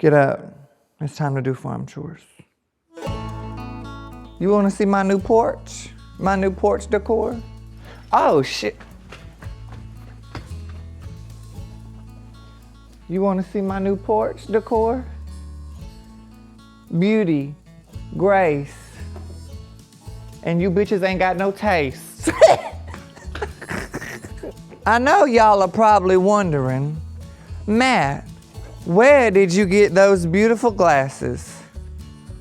Get up. It's time to do farm chores. You want to see my new porch? My new porch decor? Oh, shit. You want to see my new porch decor? Beauty, grace, and you bitches ain't got no taste. I know y'all are probably wondering, Matt, where did you get those beautiful glasses?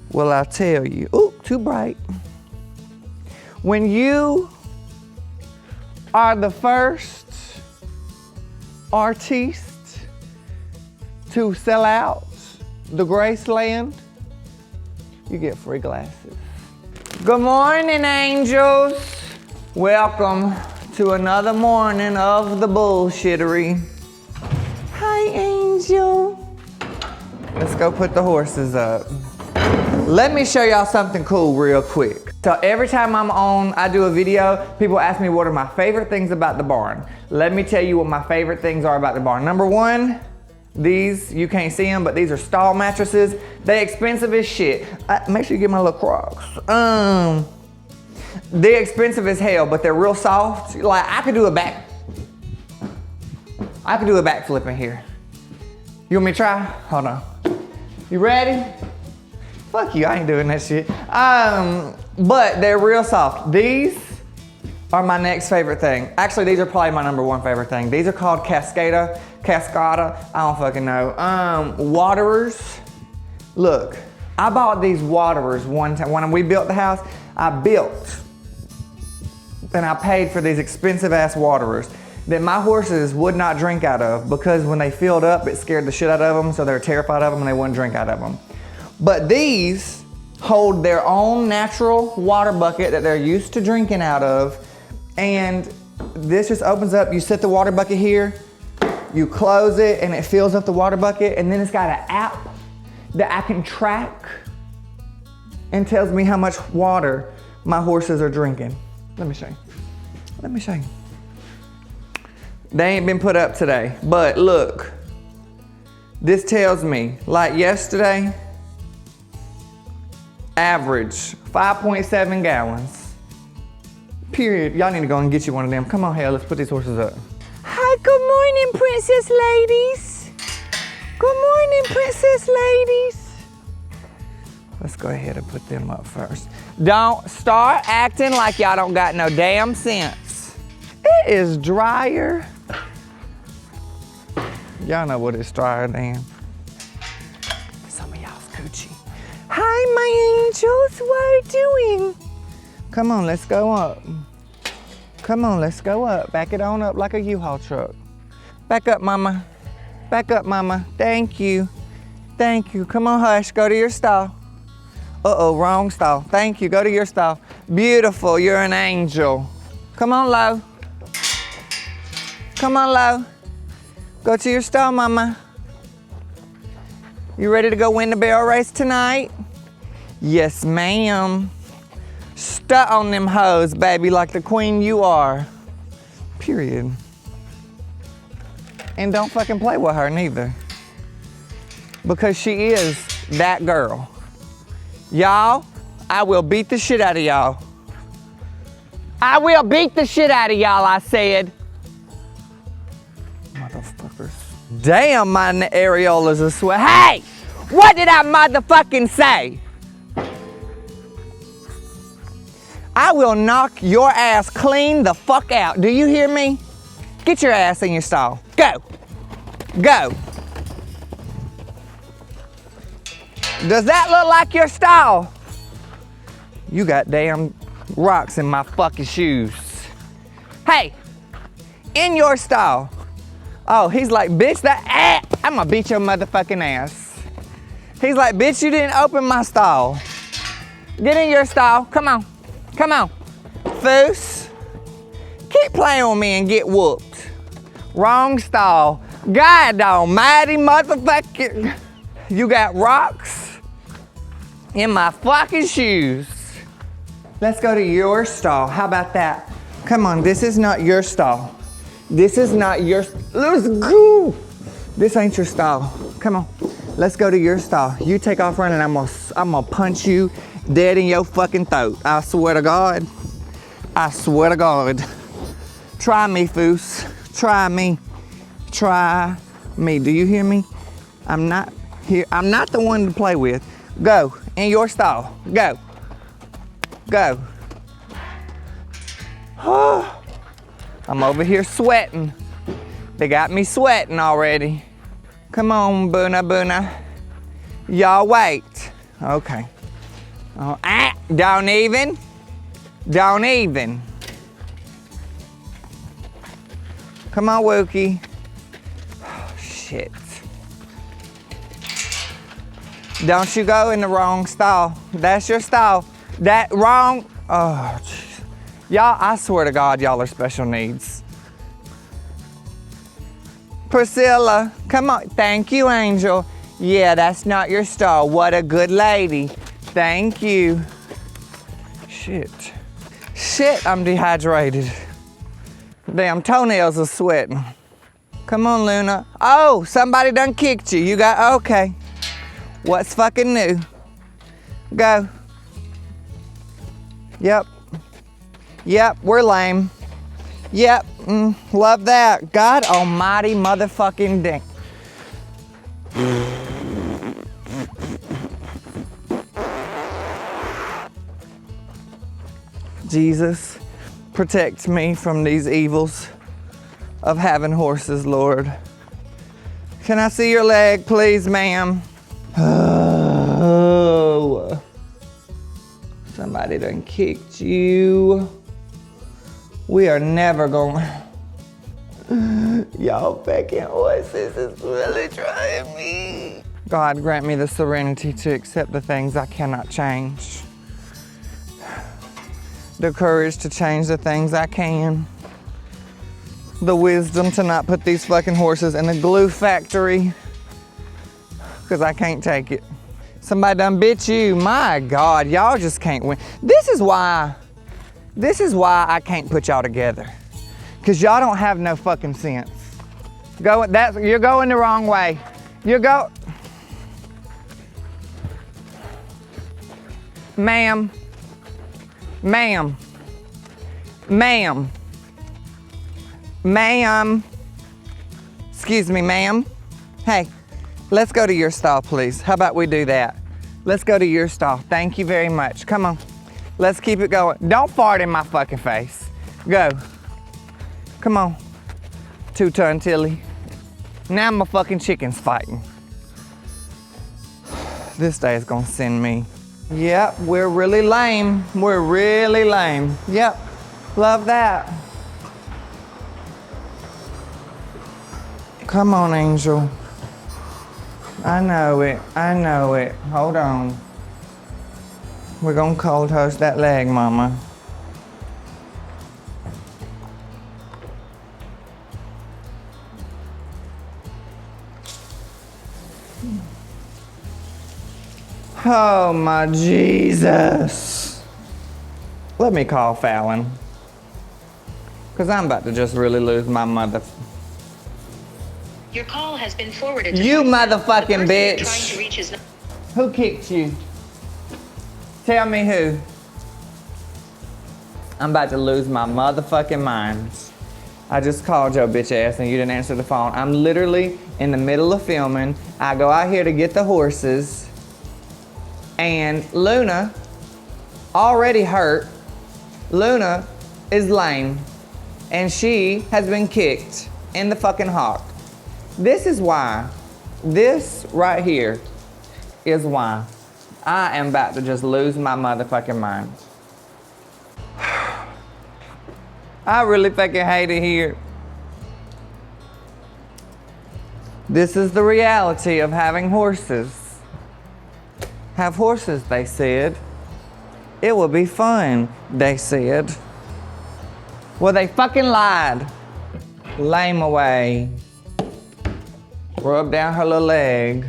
Well, I'll tell you. Ooh, too bright. When you are the first artiste to sell out the Graceland, you get free glasses. Good morning, angels. Welcome to another morning of the Bullshittery. Hi, angel. Let's go put the horses up. Let me show y'all something cool real quick. So every time I do a video, people ask me what are my favorite things about the barn. Let me tell you what my favorite things are about the barn. Number one, these, you can't see them, but these are stall mattresses. They expensive as shit. Make sure you get my little Crocs. They're expensive as hell, but they're real soft. Like I could do a backflip in here. You want me to try? Hold on. You ready? Fuck you, I ain't doing that shit. But they're real soft. These are my next favorite thing. Actually, these are probably my number one favorite thing. These are called Cascada, I don't fucking know. Waterers. Look, I bought these waterers one time. When we built the house, I built and I paid for these expensive ass waterers that my horses would not drink out of because when they filled up, it scared the shit out of them, so they were terrified of them and they wouldn't drink out of them. But these hold their own natural water bucket that they're used to drinking out of, and this just opens up. You set the water bucket here, you close it, and it fills up the water bucket, and then it's got an app that I can track and tells me how much water my horses are drinking. Let me show you. Let me show you. They ain't been put up today, but look. This tells me, like yesterday, average 5.7 gallons. Period. Y'all need to go and get you one of them. Come on, hell, let's put these horses up. Hi, good morning, princess ladies. Good morning, princess ladies. Let's go ahead and put them up first. Don't start acting like y'all don't got no damn sense. It is drier. Y'all know what it's drier than. Some of y'all's coochie. Hi, my angels, what are you doing? Come on, let's go up. Come on, let's go up. Back it on up like a U-Haul truck. Back up, mama. Back up, mama. Thank you. Thank you. Come on, hush, go to your stall. Uh-oh, wrong stall. Thank you, go to your stall. Beautiful, you're an angel. Come on, low. Come on, low. Go to your stall, mama. You ready to go win the barrel race tonight? Yes, ma'am. Strut on them hoes, baby, like the queen you are. Period. And don't fucking play with her neither. Because she is that girl. Y'all, I will beat the shit out of y'all. I will beat the shit out of y'all, I said. Motherfuckers. Damn, my areolas are sweat. Hey! What did I motherfucking say? I will knock your ass clean the fuck out. Do you hear me? Get your ass in your stall. Go. Go. Does that look like your stall? You got damn rocks in my fucking shoes. Hey, in your stall. Oh, he's like, bitch, I'm gonna beat your motherfucking ass. He's like, bitch, you didn't open my stall. Get in your stall, come on. Come on, Foos. Keep playing with me and get whooped. Wrong stall. God almighty motherfucker. You got rocks in my fucking shoes. Let's go to your stall. How about that? Come on, this is not your stall. This is not your, let's go. This ain't your stall. Come on, Let's go to your stall. You take off running. I'm gonna punch you dead in your fucking throat. I swear to God. I swear to God. Try me, Foos. Try me. Try me. Do you hear me? I'm not here. I'm not the one to play with. Go in your stall. Go. Go. I'm over here sweating. They got me sweating already. Come on, Boona Boona. Y'all wait. Okay. Oh, don't even. Don't even. Come on, Wookie. Oh, shit. Don't you go in the wrong stall. That's your stall. That wrong. Oh, jeez. Y'all, I swear to God, y'all are special needs. Priscilla, come on. Thank you, Angel. Yeah, that's not your stall. What a good lady. Thank you. Shit. Shit, I'm dehydrated. Damn toenails are sweating. Come on, Luna. Oh, somebody done kicked you. You got, okay. What's fucking new? Go. Yep. Yep, we're lame. Yep, love that. God almighty motherfucking dang. Jesus, protect me from these evils of having horses, Lord. Can I see your leg, please, ma'am? Oh. Somebody done kicked you. We are never going. Y'all fucking horses is really trying me. God grant me the serenity to accept the things I cannot change. The courage to change the things I can. The wisdom to not put these fucking horses in the glue factory. Because I can't take it. Somebody done bit you. My God, y'all just can't win. This is why I can't put y'all together. Because y'all don't have no fucking sense. You're going the wrong way. Ma'am. Ma'am. Ma'am. Ma'am. Excuse me, ma'am. Hey, let's go to your stall, please. How about we do that? Let's go to your stall. Thank you very much. Come on. Let's keep it going. Don't fart in my fucking face. Go. Come on. Two-ton Tilly. Now my fucking chicken's fighting. This day is gonna send me. Yep, we're really lame. We're really lame. Yep, love that. Come on, Angel. I know it. I know it. Hold on. We're gonna cold toast that leg, Mama. Oh my Jesus. Let me call Fallon. Cause I'm about to just really lose my mother. Your call has been forwarded to you motherfucking bitch. Trying to reach his... Who kicked you? Tell me who. I'm about to lose my motherfucking mind. I just called your bitch ass and you didn't answer the phone. I'm literally in the middle of filming. I go out here to get the horses. And Luna, already hurt. Luna is lame. And she has been kicked in the fucking hock. This is why. This right here is why I am about to just lose my motherfucking mind. I really fucking hate it here. This is the reality of having horses. Have horses, they said. It will be fun, they said. Well, they fucking lied. Lame away. Rub down her little leg.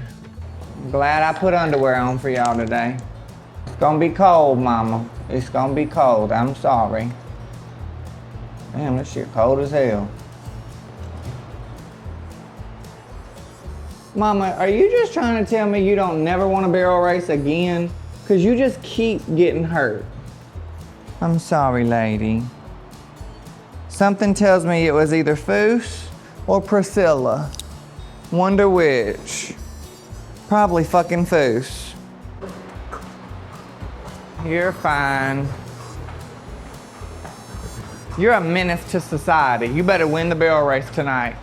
Glad I put underwear on for y'all today. It's gonna be cold, Mama. It's gonna be cold. I'm sorry. Damn, this shit cold as hell. Mama, are you just trying to tell me you don't never want to barrel race again? Because you just keep getting hurt. I'm sorry, lady. Something tells me it was either Foose or Priscilla. Wonder which. Probably fucking Foose. You're fine. You're a menace to society. You better win the barrel race tonight.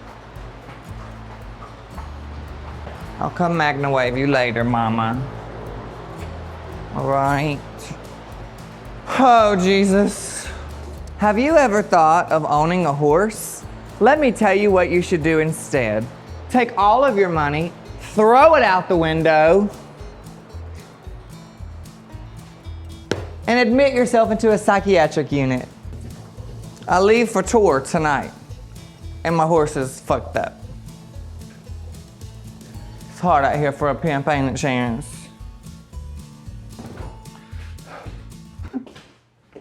I'll come Magna wave you later, Mama. All right. Oh, Jesus. Have you ever thought of owning a horse? Let me tell you what you should do instead. Take all of your money, throw it out the window, and admit yourself into a psychiatric unit. I leave for tour tonight, and my horse is fucked up. It's hard out here for a pimp, ain't it, Chance?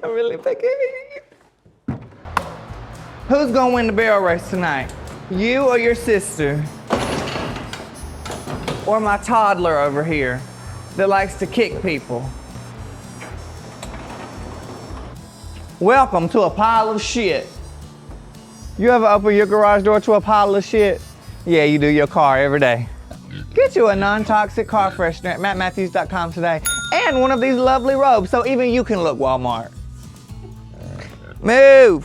I'm really picking. Who's gonna win the barrel race tonight? You or your sister? Or my toddler over here that likes to kick people? Welcome to a pile of shit. You ever open your garage door to a pile of shit? Yeah, you do your car every day. Get you a non-toxic car freshener at mattmatthews.com today and one of these lovely robes so even you can look Walmart. Move.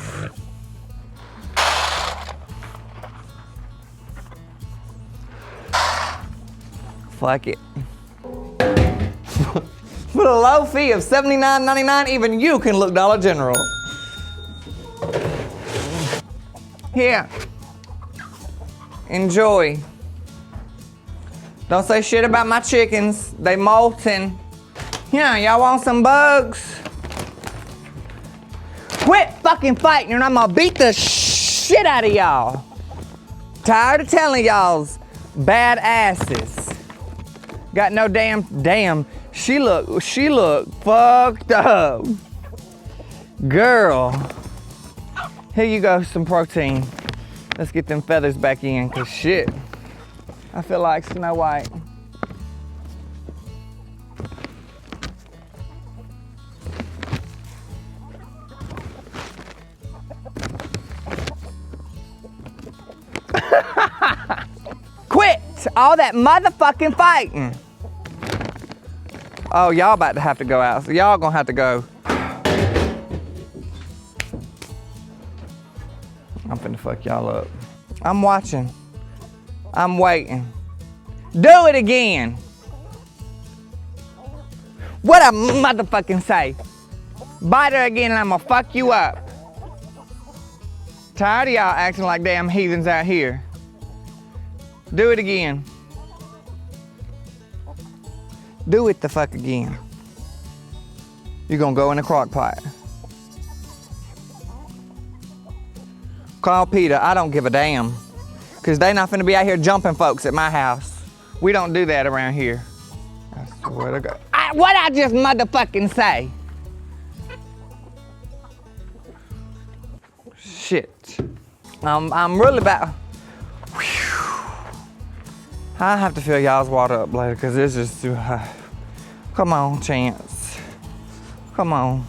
Fuck it. For a low fee of $79.99, even you can look Dollar General. Here. Enjoy. Don't say shit about my chickens. They molting. Yeah, y'all want some bugs? Quit fucking fighting or I'm gonna beat the shit out of y'all. Tired of telling y'all's bad asses. Got no damn. She look fucked up. Girl. Here you go, some protein. Let's get them feathers back in, cause shit. I feel like Snow White. Quit all that motherfucking fighting. Oh, y'all about to have to go out, so y'all gonna have to go. I'm finna fuck y'all up. I'm watching. I'm waiting. Do it again. What I motherfucking say? Bite her again and I'm gonna fuck you up. Tired of y'all acting like damn heathens out here. Do it again. Do it the fuck again. You're gonna go in the crock pot. Call Peter, I don't give a damn. Cause they not finna be out here jumping folks at my house. We don't do that around here. I swear to God. What I just motherfucking say? Shit. I'm really about. I have to fill y'all's water up later because this is too high. Come on, Chance. Come on.